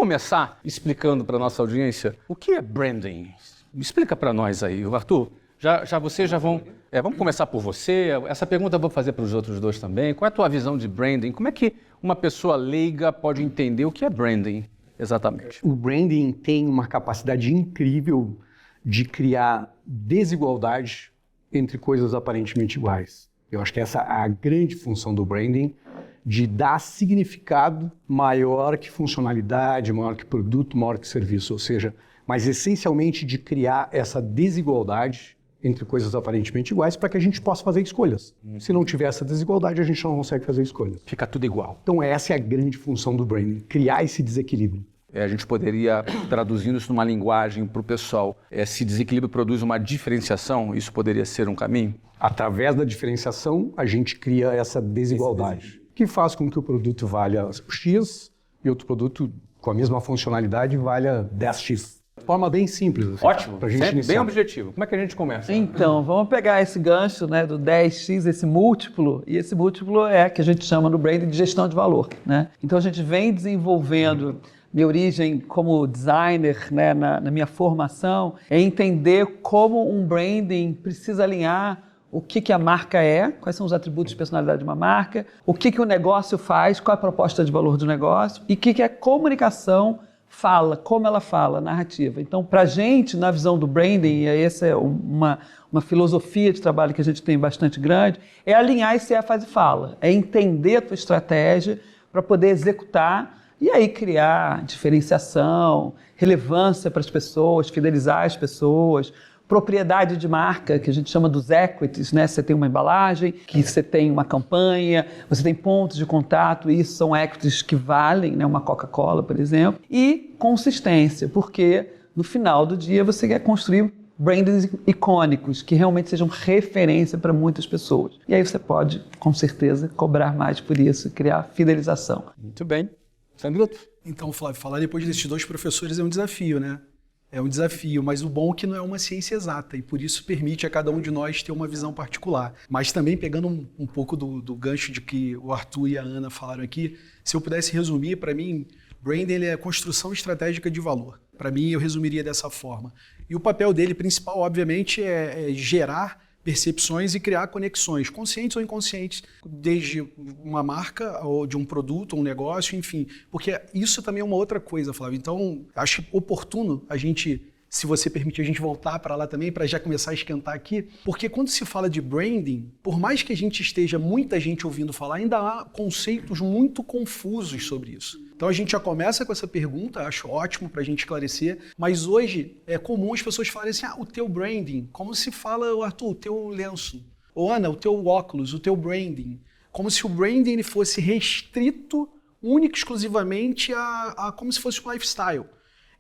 começar explicando para a nossa audiência o que é branding? Me explica para nós aí, Arthur. Vocês já vão... vamos começar por você. Essa pergunta eu vou fazer para os outros dois também. Qual é a tua visão de branding? Como é que uma pessoa leiga pode entender o que é branding exatamente? O branding tem uma capacidade incrível de criar desigualdade entre coisas aparentemente iguais. Eu acho que essa é a grande função do branding, de dar significado maior que funcionalidade, maior que produto, maior que serviço. Ou seja, mas essencialmente de criar essa desigualdade entre coisas aparentemente iguais para que a gente possa fazer escolhas. Se não tiver essa desigualdade, a gente não consegue fazer escolhas. Fica tudo igual. Então essa é a grande função do branding, criar esse desequilíbrio. A gente poderia, traduzindo isso numa linguagem para o pessoal, se desequilíbrio produz uma diferenciação, isso poderia ser um caminho? Através da diferenciação, a gente cria essa desigualdade, que faz com que o produto valha X e outro produto com a mesma funcionalidade valha 10X. De forma bem simples. Assim, ótimo, pra gente iniciar. Bem objetivo. Como é que a gente começa? Então, vamos pegar esse gancho, né, do 10x, esse múltiplo, e esse múltiplo é que a gente chama no branding de gestão de valor, né? Então a gente vem desenvolvendo, minha origem como designer, né, na minha formação, é entender como um branding precisa alinhar o que a marca é, quais são os atributos de personalidade de uma marca, o que o negócio faz, qual é a proposta de valor do negócio e o que a comunicação fala, como ela fala, narrativa. Então, para a gente, na visão do branding, e essa é uma filosofia de trabalho que a gente tem bastante grande, é alinhar esse é, faz e fala, é entender a tua estratégia para poder executar e aí criar diferenciação, relevância para as pessoas, fidelizar as pessoas, propriedade de marca, que a gente chama dos equities, né? Você tem uma embalagem, que você tem uma campanha, você tem pontos de contato, e isso são equities que valem, né? Uma Coca-Cola, por exemplo. E consistência, porque no final do dia você quer construir brands icônicos, que realmente sejam referência para muitas pessoas. E aí você pode, com certeza, cobrar mais por isso, criar fidelização. Muito bem. Sandrito? Então, Flávio, falar depois desses dois professores é um desafio, né? É um desafio, mas o bom é que não é uma ciência exata e por isso permite a cada um de nós ter uma visão particular. Mas também pegando um pouco do gancho de que o Arthur e a Ana falaram aqui, se eu pudesse resumir, para mim, branding ele é construção estratégica de valor. Para mim, eu resumiria dessa forma. E o papel dele principal, obviamente, é gerar percepções e criar conexões, conscientes ou inconscientes, desde uma marca ou de um produto, um negócio, enfim. Porque isso também é uma outra coisa, Flávio. Então, acho oportuno a gente, se você permitir, a gente voltar para lá também, para já começar a esquentar aqui. Porque quando se fala de branding, por mais que a gente esteja muita gente ouvindo falar, ainda há conceitos muito confusos sobre isso. Então a gente já começa com essa pergunta, acho ótimo para a gente esclarecer, mas hoje é comum as pessoas falarem assim, o teu branding, como se fala, Arthur, o teu lenço, ou Ana, o teu óculos, o teu branding, como se o branding ele fosse restrito, único, exclusivamente a como se fosse um lifestyle.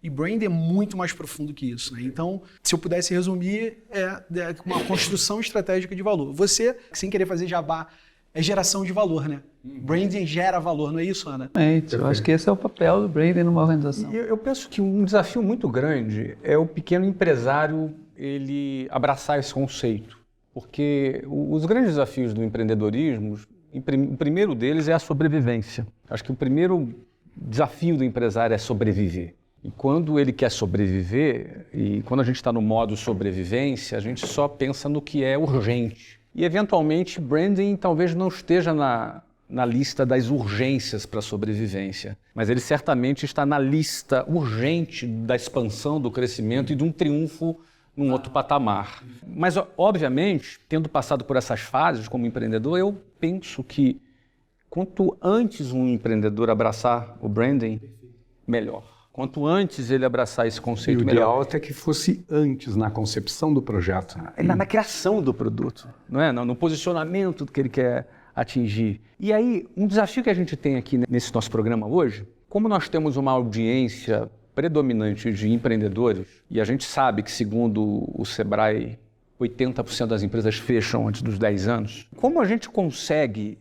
E branding é muito mais profundo que isso, né? Então, se eu pudesse resumir, é uma construção estratégica de valor. Você, sem querer fazer jabá, é geração de valor, né? Branding gera valor, não é isso, Ana? Eu acho que esse é o papel do branding numa organização. Eu penso que um desafio muito grande é o pequeno empresário ele abraçar esse conceito. Porque os grandes desafios do empreendedorismo, o primeiro deles é a sobrevivência. Acho que o primeiro desafio do empresário é sobreviver. E quando ele quer sobreviver, e quando a gente está no modo sobrevivência, a gente só pensa no que é urgente. E, eventualmente, branding talvez não esteja na lista das urgências para a sobrevivência, mas ele certamente está na lista urgente da expansão, do crescimento e de um triunfo num outro patamar. Mas, obviamente, tendo passado por essas fases como empreendedor, eu penso que quanto antes um empreendedor abraçar o branding, melhor. Quanto antes ele abraçar esse conceito, melhor. E o ideal até que fosse antes, na concepção do projeto. Na criação do produto, não é? No posicionamento que ele quer atingir. E aí, um desafio que a gente tem aqui nesse nosso programa hoje, como nós temos uma audiência predominante de empreendedores, e a gente sabe que, segundo o Sebrae, 80% das empresas fecham antes dos 10 anos, como a gente consegue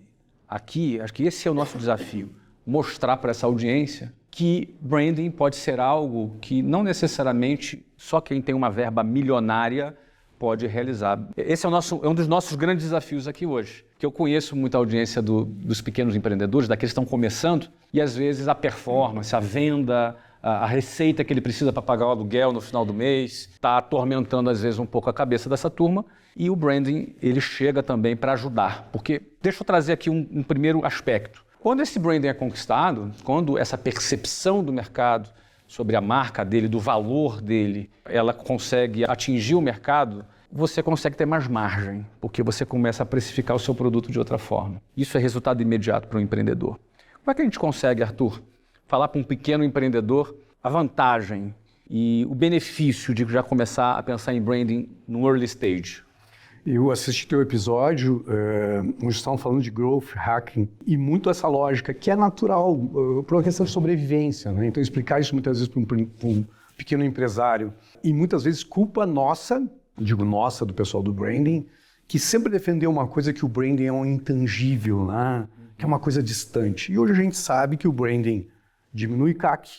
aqui, acho que esse é o nosso desafio, mostrar para essa audiência que branding pode ser algo que não necessariamente só quem tem uma verba milionária pode realizar. Esse é um dos nossos grandes desafios aqui hoje, que eu conheço muita audiência dos pequenos empreendedores, daqueles que estão começando, e às vezes a performance, a venda, a receita que ele precisa para pagar o aluguel no final do mês, está atormentando às vezes um pouco a cabeça dessa turma. E o branding, ele chega também para ajudar, porque deixa eu trazer aqui um primeiro aspecto. Quando esse branding é conquistado, quando essa percepção do mercado sobre a marca dele, do valor dele, ela consegue atingir o mercado, você consegue ter mais margem, porque você começa a precificar o seu produto de outra forma. Isso é resultado imediato para o empreendedor. Como é que a gente consegue, Arthur, falar para um pequeno empreendedor a vantagem e o benefício de já começar a pensar em branding no early stage? Eu assisti teu episódio, onde estavam falando de growth hacking, e muito essa lógica, que é natural, por uma questão de sobrevivência, né? Então, explicar isso muitas vezes para um pequeno empresário, e muitas vezes culpa nossa, digo nossa, do pessoal do branding, que sempre defendeu uma coisa que o branding é um intangível, né? Que é uma coisa distante. E hoje a gente sabe que o branding diminui CAC,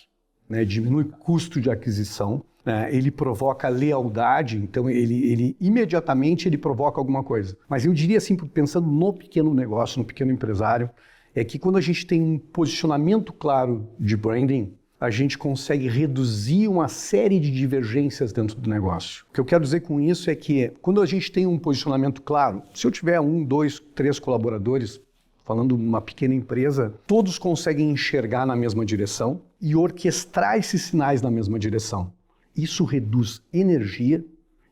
né? Diminui custo de aquisição, ele provoca lealdade, então ele imediatamente ele provoca alguma coisa. Mas eu diria assim, pensando no pequeno negócio, no pequeno empresário, é que quando a gente tem um posicionamento claro de branding, a gente consegue reduzir uma série de divergências dentro do negócio. O que eu quero dizer com isso é que quando a gente tem um posicionamento claro, se eu tiver 1, 2, 3 colaboradores, falando de uma pequena empresa, todos conseguem enxergar na mesma direção e orquestrar esses sinais na mesma direção. Isso reduz energia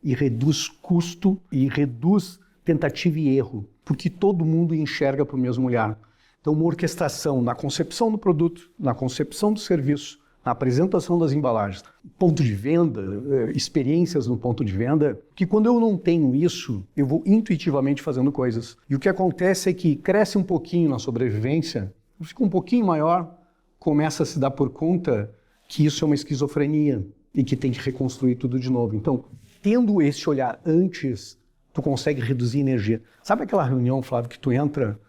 e reduz custo e reduz tentativa e erro, porque todo mundo enxerga para o mesmo olhar. Então, uma orquestração na concepção do produto, na concepção do serviço, na apresentação das embalagens, ponto de venda, experiências no ponto de venda, que quando eu não tenho isso, eu vou intuitivamente fazendo coisas. E o que acontece é que cresce um pouquinho na sobrevivência, fica um pouquinho maior, começa a se dar por conta que isso é uma esquizofrenia e que tem que reconstruir tudo de novo. Então, tendo esse olhar antes, tu consegue reduzir energia. Sabe aquela reunião, Flávio, que tu entra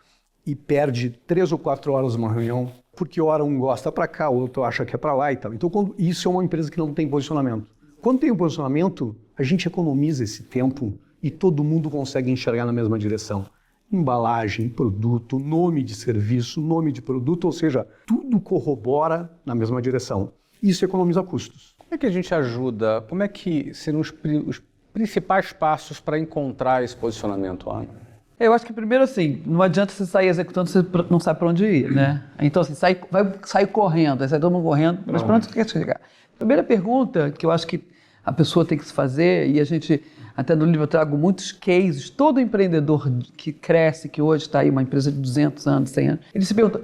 e perde 3 ou 4 horas numa reunião, porque hora um gosta para cá, o outro acha que é para lá e tal. Então, isso é uma empresa que não tem posicionamento. Quando tem um posicionamento, a gente economiza esse tempo e todo mundo consegue enxergar na mesma direção. Embalagem, produto, nome de serviço, nome de produto, ou seja, tudo corrobora na mesma direção. Isso economiza custos. Como é que a gente ajuda? Como é que seriam os principais passos para encontrar esse posicionamento, Ana? Eu acho que primeiro assim, não adianta você sair executando, você não sabe para onde ir, né? Então assim, vai sair correndo, aí sai todo mundo correndo, mas para onde você quer chegar? Primeira pergunta que eu acho que a pessoa tem que se fazer, e a gente, até no livro eu trago muitos cases, todo empreendedor que cresce, que hoje está aí uma empresa de 200 anos, 100 anos, ele se pergunta,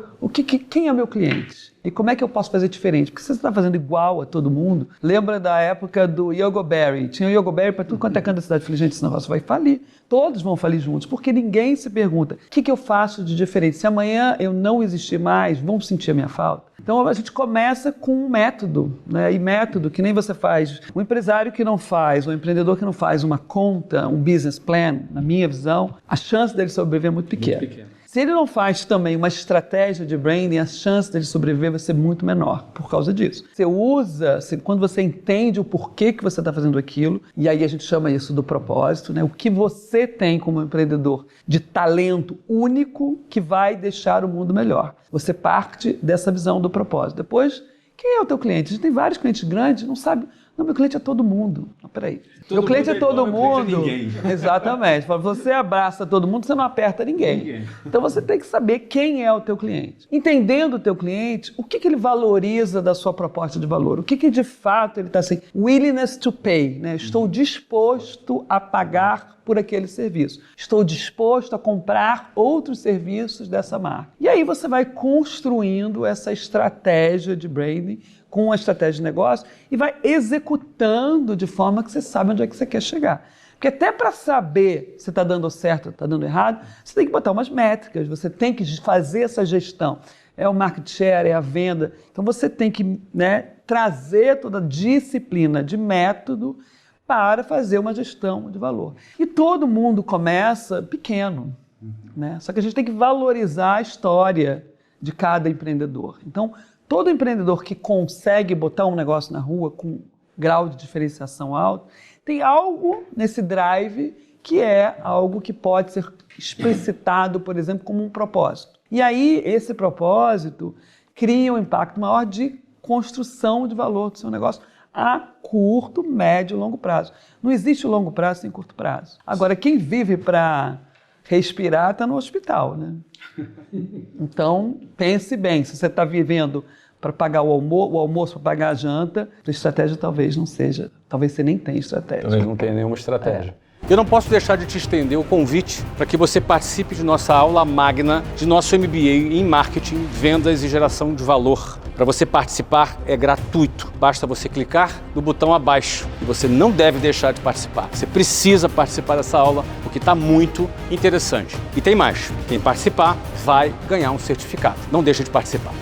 quem é meu cliente? E como é que eu posso fazer diferente? Porque se você está fazendo igual a todo mundo, lembra da época do Yogo Berry, tinha o Yogo Berry para tudo quanto é canto da cidade, eu falei, gente, esse negócio vai falir, todos vão falir juntos, porque ninguém se pergunta, o que eu faço de diferente? Se amanhã eu não existir mais, vão sentir a minha falta? Então a gente começa com um método, né? E método que nem você faz. Um empresário que não faz, um empreendedor que não faz uma conta, um business plan, na minha visão, a chance dele sobreviver é muito pequena. Muito pequena. Se ele não faz também uma estratégia de branding, a chance dele sobreviver vai ser muito menor por causa disso. Você usa, quando você entende o porquê que você está fazendo aquilo, e aí a gente chama isso do propósito, né? O que você tem como empreendedor de talento único que vai deixar o mundo melhor. Você parte dessa visão do propósito. Depois, quem é o teu cliente? A gente tem vários clientes grandes, não sabe... Não, meu cliente é todo mundo. Não, peraí. Meu cliente é todo mundo. Exatamente. Você abraça todo mundo, você não aperta ninguém. Então você tem que saber quem é o teu cliente. Entendendo o teu cliente, o que ele valoriza da sua proposta de valor? O que de fato ele está assim? Willingness to pay, né? Estou disposto a pagar por aquele serviço. Estou disposto a comprar outros serviços dessa marca. E aí você vai construindo essa estratégia de branding com a estratégia de negócio e vai executando de forma que você sabe onde é que você quer chegar. Porque até para saber se está dando certo ou está dando errado, você tem que botar umas métricas, você tem que fazer essa gestão. É o market share, é a venda. Então você tem que, né, trazer toda a disciplina de método para fazer uma gestão de valor. E todo mundo começa pequeno, né? Só que a gente tem que valorizar a história de cada empreendedor. Então, todo empreendedor que consegue botar um negócio na rua com grau de diferenciação alto, tem algo nesse drive que é algo que pode ser explicitado, por exemplo, como um propósito. E aí, esse propósito cria um impacto maior de construção de valor do seu negócio a curto, médio e longo prazo. Não existe longo prazo sem curto prazo. Agora, quem vive para respirar está no hospital, né? Então, pense bem, se você está vivendo para pagar o almoço, para pagar a janta, a estratégia talvez não seja, talvez você nem tenha estratégia. Talvez não tenha nenhuma estratégia. Eu não posso deixar de te estender o convite para que você participe de nossa aula magna de nosso MBA em Marketing, Vendas e Geração de Valor. Para você participar é gratuito, basta você clicar no botão abaixo e você não deve deixar de participar. Você precisa participar dessa aula porque está muito interessante. E tem mais, quem participar vai ganhar um certificado. Não deixe de participar.